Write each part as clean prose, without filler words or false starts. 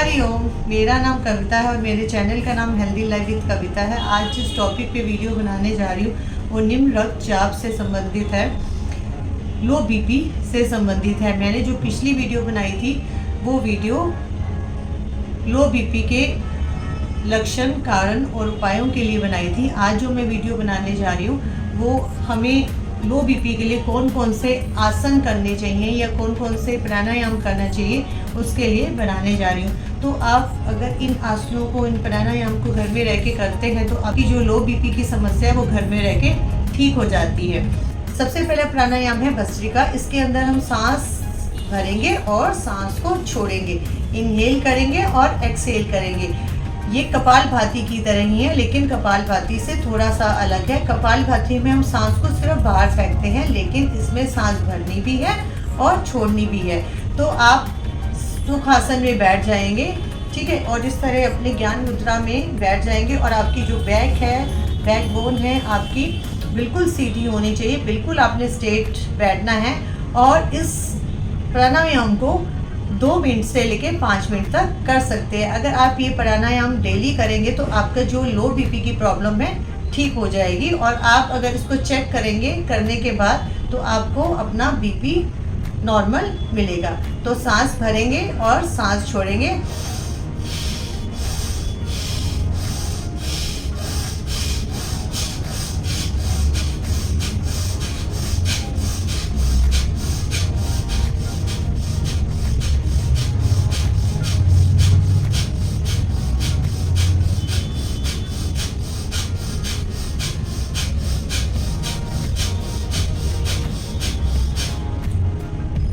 हरिओम। मेरा नाम कविता है और मेरे चैनल का नाम हेल्दी लाइफ विद कविता है। आज जिस टॉपिक पे वीडियो बनाने जा रही हूँ वो निम्न रक्तचाप से संबंधित है, लो बीपी से संबंधित है। मैंने जो पिछली वीडियो बनाई थी वो वीडियो लो बीपी के लक्षण, कारण और उपायों के लिए बनाई थी। आज जो मैं वीडियो बनाने जा रही हूँ वो हमें लो बीपी के लिए कौन कौन से आसन करने चाहिए या कौन कौन से प्राणायाम करना चाहिए उसके लिए बनाने जा रही हूँ। तो आप अगर इन आसनों को, इन प्राणायाम को घर में रह के करते हैं तो आपकी जो लो बीपी की समस्या है वो घर में रह के ठीक हो जाती है। सबसे पहला प्राणायाम है भस्त्रिका। इसके अंदर हम सांस भरेंगे और सांस को छोड़ेंगे, इनहेल करेंगे और एक्सहेल करेंगे। ये कपालभाति की तरह ही है लेकिन कपालभाति से थोड़ा सा अलग है। कपालभाति में हम सांस को सिर्फ बाहर फेंकते हैं, लेकिन इसमें सांस भरनी भी है और छोड़नी भी है। तो आप सुखासन में बैठ जाएंगे, ठीक है, और इस तरह अपने ज्ञान मुद्रा में बैठ जाएंगे और आपकी जो बैक है, बैक बोन है आपकी बिल्कुल सीधी होनी चाहिए। बिल्कुल आपने स्ट्रेट बैठना है और इस प्राणायाम को 2 मिनट से लेकर 5 मिनट तक कर सकते हैं। अगर आप ये प्राणायाम डेली करेंगे तो आपका जो लो बीपी की प्रॉब्लम है ठीक हो जाएगी। और आप अगर इसको चेक करेंगे करने के बाद तो आपको अपना बीपी नॉर्मल मिलेगा। तो सांस भरेंगे और सांस छोड़ेंगे।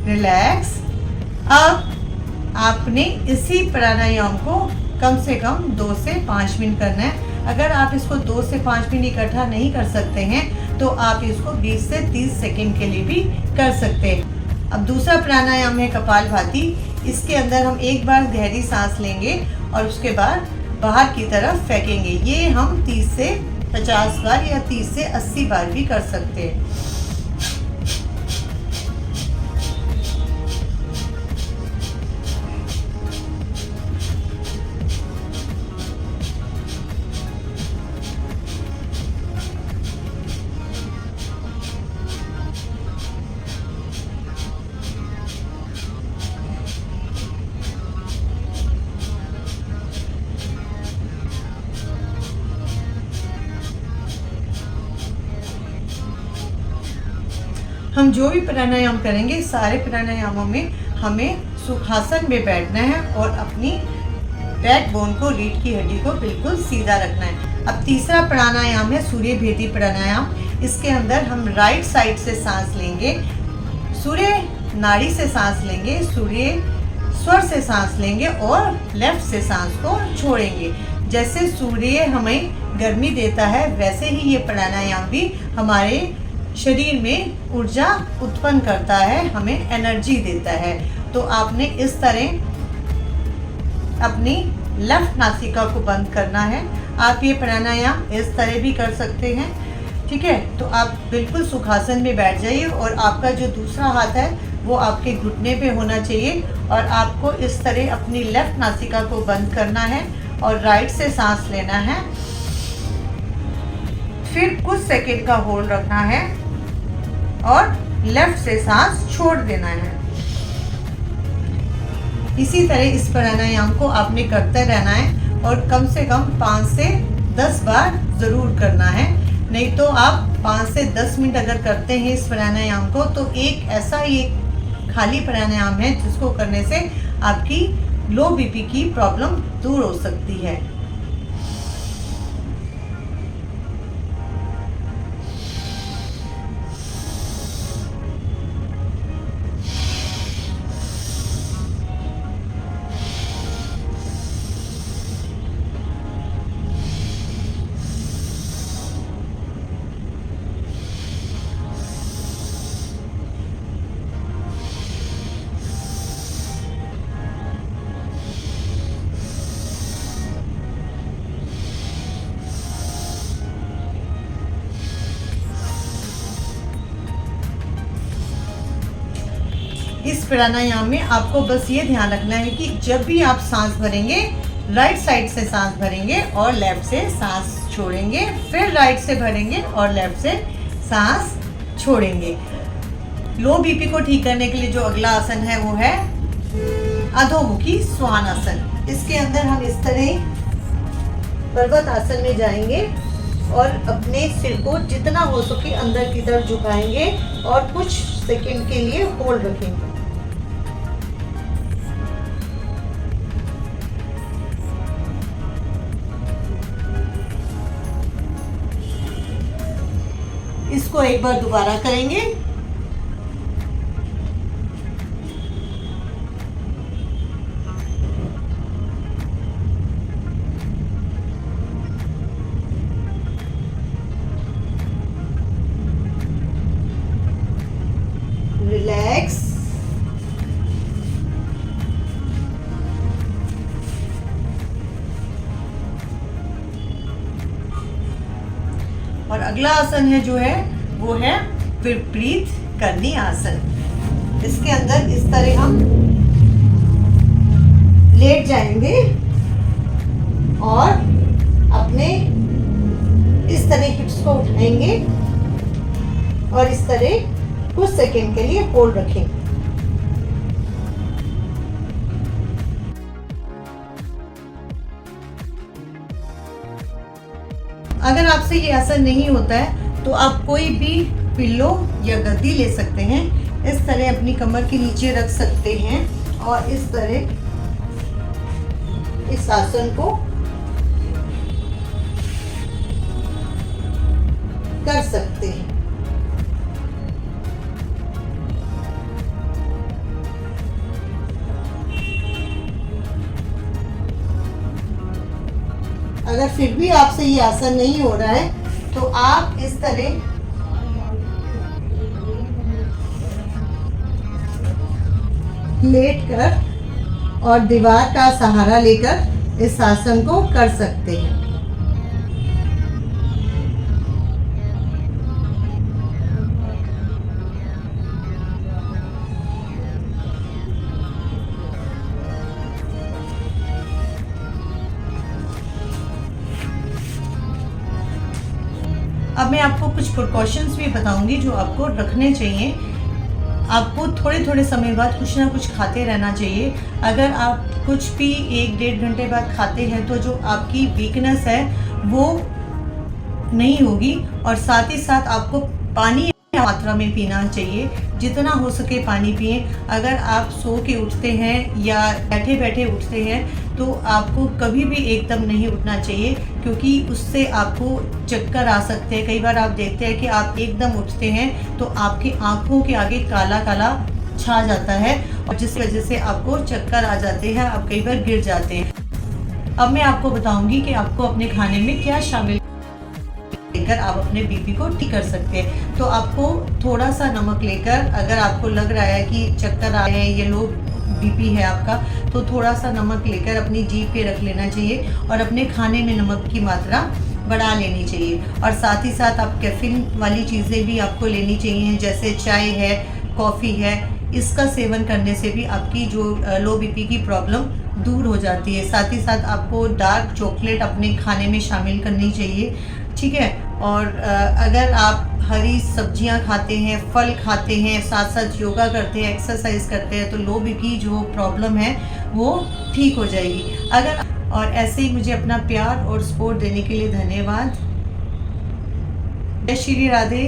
रिलैक्स। अब आपने इसी प्राणायाम को कम से कम 2 से 5 मिनट करना है। अगर आप इसको 2 से 5 मिनट इकट्ठा नहीं कर सकते हैं तो आप इसको 20 से 30 सेकंड के लिए भी कर सकते हैं। अब दूसरा प्राणायाम है कपालभाति। इसके अंदर हम एक बार गहरी सांस लेंगे और उसके बाद बाहर की तरफ फेंकेंगे। ये हम 30 से 50 बार या 30 से 80 बार भी कर सकते हैं। हम जो भी प्राणायाम करेंगे सारे प्राणायामों में हमें सुखासन में बैठना है और अपनी बैक बोन को, रीढ़ की हड्डी को बिल्कुल सीधा रखना है। अब तीसरा प्राणायाम है सूर्य भेदी प्राणायाम। इसके अंदर हम राइट साइड से सांस लेंगे, सूर्य नाड़ी से सांस लेंगे, सूर्य स्वर से सांस लेंगे और लेफ्ट से सांस को छोड़ेंगे। जैसे सूर्य हमें गर्मी देता है वैसे ही ये प्राणायाम भी हमारे शरीर में ऊर्जा उत्पन्न करता है, हमें एनर्जी देता है। तो आपने इस तरह अपनी लेफ्ट नासिका को बंद करना है। आप ये प्राणायाम इस तरह भी कर सकते हैं, ठीक है। तो आप बिल्कुल सुखासन में बैठ जाइए और आपका जो दूसरा हाथ है वो आपके घुटने पे होना चाहिए और आपको इस तरह अपनी लेफ्ट नासिका को बंद करना है और राइट से सांस लेना है। फिर कुछ सेकंड का होल्ड रखना है और लेफ्ट से सांस छोड़ देना है। इसी तरह इस प्राणायाम को आपने करते रहना है और कम से कम 5 से 10 बार ज़रूर करना है। नहीं तो आप 5 से 10 मिनट अगर करते हैं इस प्राणायाम को तो एक ऐसा ही खाली प्राणायाम है जिसको करने से आपकी लो बीपी की प्रॉब्लम दूर हो सकती है। प्राणायाम में आपको बस ये ध्यान रखना है कि जब भी आप सांस भरेंगे, राइट साइड से सांस भरेंगे और लेफ्ट से सांस छोड़ेंगे, फिर राइट से भरेंगे और लेफ्ट से सांस छोड़ेंगे। लो बीपी को ठीक करने के लिए जो अगला आसन है वो है अधोमुखी श्वान आसन। इसके अंदर हम इस तरह पर्वत आसन में जाएंगे और अपने सिर को जितना हो सके अंदर की तरफ झुकाएंगे और कुछ सेकंड के लिए होल्ड रखेंगे। इसको एक बार दोबारा करेंगे। रिलैक्स। और अगला आसन है जो है वो है विपरीत करनी आसन। इसके अंदर इस तरह हम लेट जाएंगे और अपने इस तरह हिप्स को उठाएंगे और इस तरह कुछ सेकंड के लिए होल्ड रखेंगे। अगर आपसे ये आसन नहीं होता है तो आप कोई भी पिल्लो या गद्दी ले सकते हैं। इस तरह अपनी कमर के नीचे रख सकते हैं और इस तरह इस आसन को कर सकते हैं। अगर फिर भी आपसे ये आसन नहीं हो रहा है तो आप इस तरह लेट कर और दीवार का सहारा लेकर इस आसन को कर सकते हैं। अब मैं आपको कुछ प्रिकॉशंस भी बताऊंगी जो आपको रखने चाहिए। आपको थोड़े थोड़े समय बाद कुछ ना कुछ खाते रहना चाहिए। अगर आप कुछ भी 1-1.5 घंटे बाद खाते हैं तो जो आपकी वीकनेस है वो नहीं होगी। और साथ ही साथ आपको पानी मात्रा में पीना चाहिए, जितना हो सके पानी पिए। अगर आप सो के उठते हैं या बैठे बैठे उठते हैं तो आपको कभी भी एकदम नहीं उठना चाहिए, क्योंकि उससे आपको चक्कर आ सकते हैं। कई बार आप देखते हैं कि आप एकदम उठते हैं तो आपकी आंखों के आगे काला काला छा जाता है और जिस वजह से आपको चक्कर आ जाते हैं, आप कई बार गिर जाते हैं। अब मैं आपको बताऊंगी कि आपको अपने खाने में क्या शामिल लेकर आप अपने बीपी को ठीक कर सकते हैं। तो आपको थोड़ा सा नमक लेकर, अगर आपको लग रहा है कि चक्कर आ रहे हैं, ये लो बीपी है आपका, तो थोड़ा सा नमक लेकर अपनी जीभ पे रख लेना चाहिए और अपने खाने में नमक की मात्रा बढ़ा लेनी चाहिए। और साथ ही साथ आप कैफीन वाली चीज़ें भी आपको लेनी चाहिए, जैसे चाय है, कॉफ़ी है। इसका सेवन करने से भी आपकी जो लो बीपी की प्रॉब्लम दूर हो जाती है। साथ ही साथ आपको डार्क चॉकलेट अपने खाने में शामिल करनी चाहिए, ठीक है। और अगर आप हरी सब्जियां खाते हैं, फल खाते हैं, साथ साथ योगा करते हैं, एक्सरसाइज करते हैं, तो लो बीपी जो प्रॉब्लम है वो ठीक हो जाएगी। अगर और ऐसे ही मुझे अपना प्यार और सपोर्ट देने के लिए धन्यवाद। जय श्री राधे।